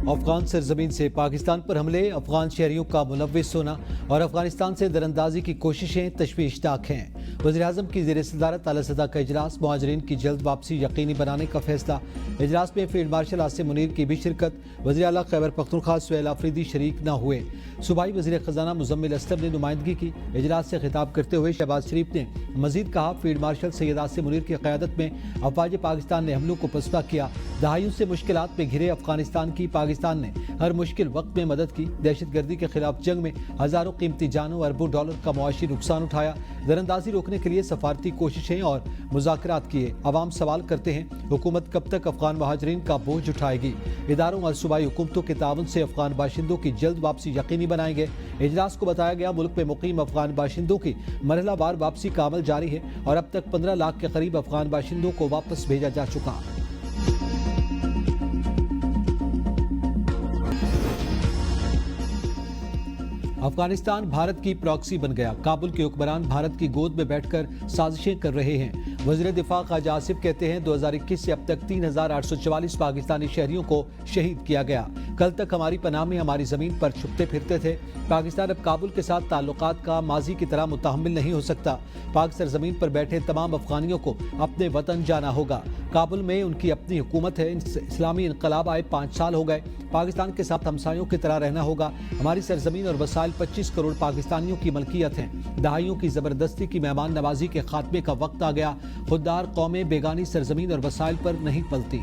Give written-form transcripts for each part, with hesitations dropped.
افغان سرزمین سے پاکستان پر حملے، افغان شہریوں کا ملوث ہونا اور افغانستان سے دراندازی کی کوششیں تشویشناک ہیں۔ وزیراعظم کی زیر صدارت اعلیٰ سطح کا اجلاس، مہاجرین کی جلد واپسی یقینی بنانے کا فیصلہ۔ اجلاس میں فیلڈ مارشل عاصم منیر کی بھی شرکت۔ وزیر اعلیٰ خیبر پختونخوا سہیل آفریدی شریک نہ ہوئے۔ صوبائی وزیر خزانہ مزمل اسلم نے نمائندگی کی۔ اجلاس سے خطاب کرتے ہوئے شہباز شریف نے مزید کہا، فیلڈ مارشل سید عاصم منیر کی قیادت میں افواج پاکستان نے حملوں کو پسپا کیا۔ دہائیوں سے مشکلات میں گھرے افغانستان کی پاکستان نے ہر مشکل وقت میں مدد کی۔ دہشت گردی کے خلاف جنگ میں ہزاروں قیمتی جانوں، اربوں ڈالر کا معاشی نقصان اٹھایا۔ دراندازی روکنے کے لیے سفارتی کوششیں اور مذاکرات کیے۔ عوام سوال کرتے ہیں، حکومت کب تک افغان مہاجرین کا بوجھ اٹھائے گی؟ اداروں اور صوبائی حکومتوں کے تعاون سے افغان باشندوں کی جلد واپسی یقینی بنائیں گے۔ اجلاس کو بتایا گیا، ملک میں مقیم افغان باشندوں کی مرحلہ وار واپسی کا عمل جاری ہے اور اب تک 15 لاکھ کے قریب افغان باشندوں کو واپس بھیجا جا چکا۔ افغانستان بھارت کی پراکسی بن گیا، کابل کے حکمران بھارت کی گود میں بیٹھ کر سازشیں کر رہے ہیں۔ وزیر دفاع خواجہ آصف کہتے ہیں، 2021 سے اب تک 3844 پاکستانی شہریوں کو شہید کیا گیا۔ کل تک ہماری پناہ میں ہماری زمین پر چھپتے پھرتے تھے۔ پاکستان اب کابل کے ساتھ تعلقات کا ماضی کی طرح متحمل نہیں ہو سکتا۔ پاک سرزمین پر بیٹھے تمام افغانیوں کو اپنے وطن جانا ہوگا۔ کابل میں ان کی اپنی حکومت ہے۔ اسلامی انقلاب آئے 5 سال ہو گئے۔ پاکستان کے ساتھ ہمسایوں کی طرح رہنا ہوگا۔ ہماری سرزمین اور وسائل 25 کروڑ پاکستانیوں کی ملکیت ہیں۔ دہائیوں کی زبردستی کی مہمان نوازی کے خاتمے کا وقت آ گیا۔ خوددار قومیں بیگانی سرزمین اور وسائل پر نہیں پلتی۔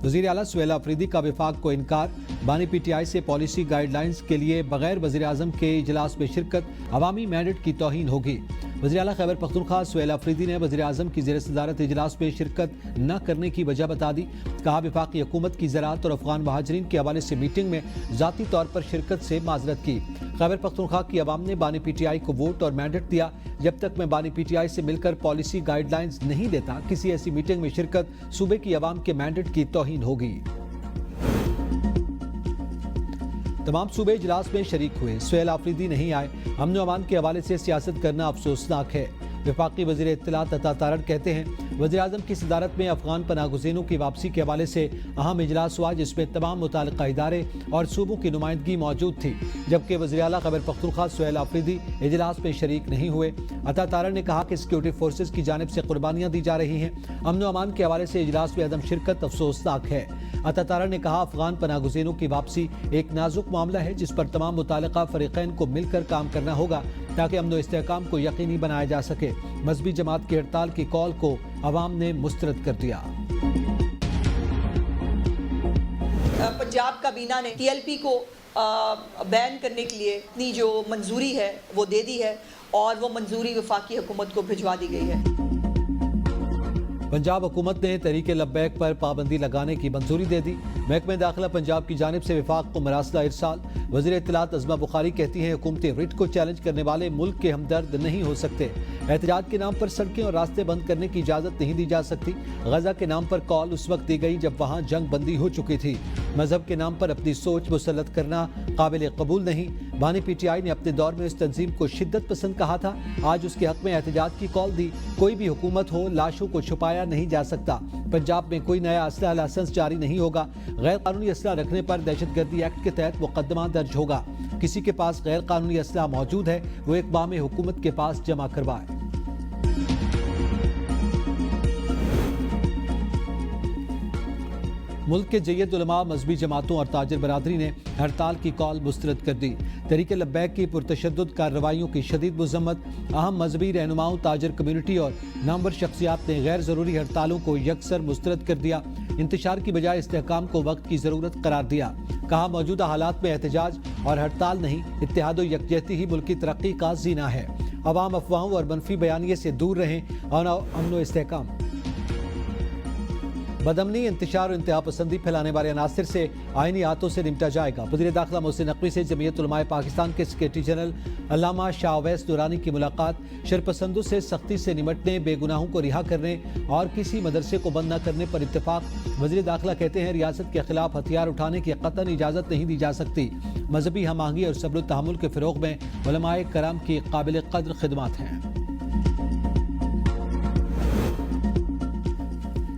وزیر اعلیٰ سہیل آفریدی کا وفاق کو انکار، بانی پی ٹی آئی سے پالیسی گائیڈ لائنز کے لیے بغیر وزیر اعظم کے اجلاس میں شرکت عوامی مینڈیٹ کی توہین ہوگی۔ وزیر اعلیٰ خیبر پختونخوا سہیل آفریدی نے وزیر اعظم کی زیر صدارت اجلاس میں شرکت نہ کرنے کی وجہ بتا دی۔ کہا، وفاقی حکومت کی زراعت اور افغان مہاجرین کے حوالے سے میٹنگ میں ذاتی طور پر شرکت سے معذرت کی۔ خیبر پختونخوا کی عوام نے بانی پی ٹی آئی کو ووٹ اور مینڈیٹ دیا۔ جب تک میں بانی پی ٹی آئی سے مل کر پالیسی گائیڈ لائنز نہیں دیتا، کسی ایسی میٹنگ میں شرکت صوبے کی عوام کے مینڈیٹ کی توہین ہوگی۔ تمام صوبے اجلاس میں شریک ہوئے، سہیل آفریدی نہیں آئے۔ امن و امان کے حوالے سے سیاست کرنا افسوسناک ہے۔ وفاقی وزیر اطلاعات عطا تارڑ کہتے ہیں، وزیر اعظم کی صدارت میں افغان پناہ گزینوں کی واپسی کے حوالے سے اہم اجلاس ہوا، جس میں تمام متعلقہ ادارے اور صوبوں کی نمائندگی موجود تھی، جبکہ وزیر اعلیٰ خیبر پختونخوا سہیل آفریدی اجلاس میں شریک نہیں ہوئے۔ عطا تارڑ نے کہا کہ سیکورٹی فورسز کی جانب سے قربانیاں دی جا رہی ہیں۔ امن و امان کے حوالے سے اجلاس میں عدم شرکت افسوسناک ہے۔ عطا تارڑ نے کہا، افغان پناہ گزینوں کی واپسی ایک نازک معاملہ ہے، جس پر تمام متعلقہ فریقین کو مل کر کام کرنا ہوگا تاکہ امن و استحکام کو یقینی بنایا جا سکے۔ مذہبی جماعت کی ہڑتال کی کال کو عوام نے مسترد کر دیا۔ پنجاب کابینہ نے ٹی ایل پی کو بین کرنے کے لیے اپنی جو منظوری ہے وہ دے دی ہے اور وہ منظوری وفاقی حکومت کو بھجوا دی گئی ہے۔ پنجاب حکومت نے تحریک لبیک پر پابندی لگانے کی منظوری دے دی۔ محکمہ داخلہ پنجاب کی جانب سے وفاق کو مراسلہ ارسال۔ وزیر اطلاعات عظمہ بخاری کہتی ہیں، حکومتی رٹ کو چیلنج کرنے والے ملک کے ہمدرد نہیں ہو سکتے۔ احتجاج کے نام پر سڑکیں اور راستے بند کرنے کی اجازت نہیں دی جا سکتی۔ غزہ کے نام پر کال اس وقت دی گئی جب وہاں جنگ بندی ہو چکی تھی۔ مذہب کے نام پر اپنی سوچ مسلط کرنا قابل قبول نہیں۔ بانی پی ٹی آئی نے اپنے دور میں اس تنظیم کو شدت پسند کہا تھا، آج اس کے حق میں احتجاج کی کال دی۔ کوئی بھی حکومت ہو، لاشوں کو چھپایا نہیں جا سکتا۔ پنجاب میں کوئی نیا اسلحہ لائسنس جاری نہیں ہوگا۔ غیر قانونی اسلحہ رکھنے پر دہشت گردی ایکٹ کے تحت مقدمہ درج ہوگا۔ کسی کے پاس غیر قانونی اسلحہ موجود ہے، وہ اقوام حکومت کے پاس جمع کروائے۔ ملک کے جید علماء، مذہبی جماعتوں اور تاجر برادری نے ہڑتال کی کال مسترد کر دی۔ تحریک لبیک کی پرتشدد کارروائیوں کی شدید مذمت۔ اہم مذہبی رہنماؤں، تاجر کمیونٹی اور نامور شخصیات نے غیر ضروری ہڑتالوں کو یکسر مسترد کر دیا۔ انتشار کی بجائے استحکام کو وقت کی ضرورت قرار دیا۔ کہا، موجودہ حالات میں احتجاج اور ہڑتال نہیں، اتحاد و یکجہتی ہی ملک کی ترقی کا زینہ ہے۔ عوام افواہوں اور منفی بیانیے سے دور رہیں اور امن و استحکام۔ بدامنی، انتشار اور انتہا پسندی پھیلانے والے عناصر سے آئینی ہاتھوں سے نمٹا جائے گا۔ وزیر داخلہ محسن نقوی سے جمعیت علماء پاکستان کے سیکریٹری جنرل علامہ شاہ اویس نورانی کی ملاقات۔ شرپسندوں سے سختی سے نمٹنے، بے گناہوں کو رہا کرنے اور کسی مدرسے کو بند نہ کرنے پر اتفاق۔ وزیر داخلہ کہتے ہیں، ریاست کے خلاف ہتھیار اٹھانے کی قطعاً اجازت نہیں دی جا سکتی۔ مذہبی ہم آہنگی اور صبر و تحمل کے فروغ میں علماء کرام کی قابل قدر خدمات ہیں۔